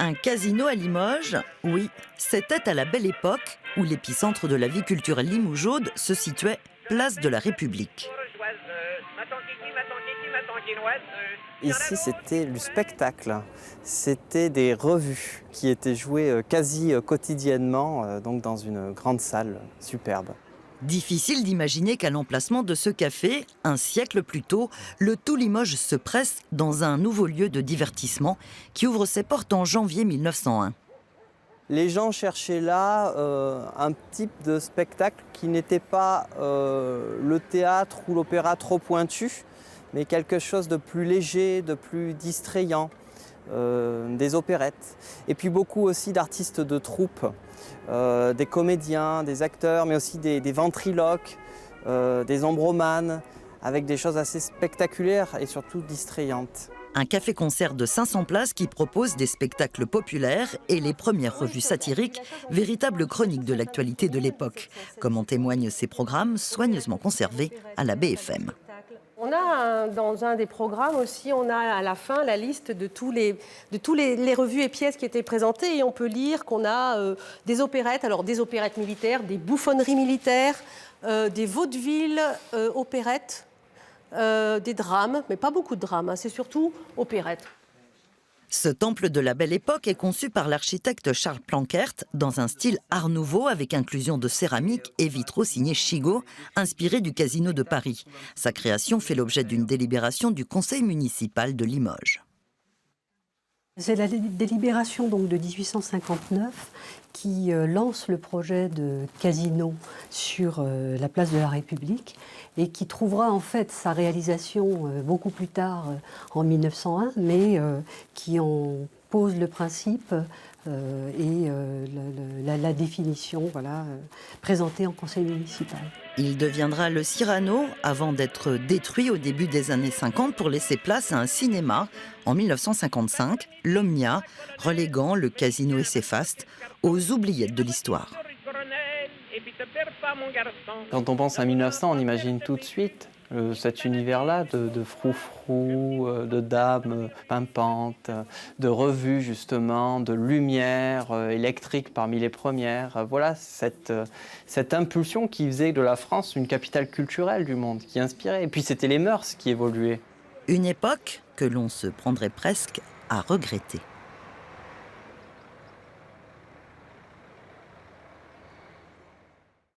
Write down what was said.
Un casino à Limoges? Oui, c'était à la belle époque où l'épicentre de la vie culturelle limougeaude se situait place de la République. Ici, c'était le spectacle. C'était des revues qui étaient jouées quasi quotidiennement, donc dans une grande salle superbe. Difficile d'imaginer qu'à l'emplacement de ce café, un siècle plus tôt, le tout Limoges se presse dans un nouveau lieu de divertissement qui ouvre ses portes en janvier 1901. Les gens cherchaient là un type de spectacle qui n'était pas le théâtre ou l'opéra trop pointu, mais quelque chose de plus léger, de plus distrayant, des opérettes. Et puis beaucoup aussi d'artistes de troupe, des comédiens, des acteurs, mais aussi des ventriloques, des ombromanes, avec des choses assez spectaculaires et surtout distrayantes. Un café-concert de 500 places qui propose des spectacles populaires et les premières revues satiriques, véritables chroniques de l'actualité de l'époque, comme en témoignent ces programmes soigneusement conservés à la BFM. On a dans un des programmes aussi, on a à la fin la liste de tous les revues et pièces qui étaient présentées, et on peut lire qu'on a des opérettes, alors des opérettes militaires, des bouffonneries militaires, des vaudevilles opérettes, des drames, mais pas beaucoup de drames, hein, c'est surtout opérettes. Ce temple de la belle époque est conçu par l'architecte Charles Plankert dans un style art nouveau avec inclusion de céramique et vitraux signés Chigot, inspiré du Casino de Paris. Sa création fait l'objet d'une délibération du conseil municipal de Limoges. C'est la délibération donc, de 1859 qui lance le projet de casino sur la place de la République et qui trouvera en fait sa réalisation beaucoup plus tard en 1901, mais qui en pose le principe et la définition présentée en conseil municipal. Il deviendra le Cyrano avant d'être détruit au début des années 50 pour laisser place à un cinéma en 1955, l'Omnia, reléguant le casino et ses fastes aux oubliettes de l'histoire. Quand on pense à 1900, on imagine tout de suite cet univers-là de froufrou, de dames pimpantes, de revues justement, de lumière électrique parmi les premières. Voilà cette impulsion qui faisait de la France une capitale culturelle du monde, qui inspirait. Et puis c'était les mœurs qui évoluaient. Une époque que l'on se prendrait presque à regretter.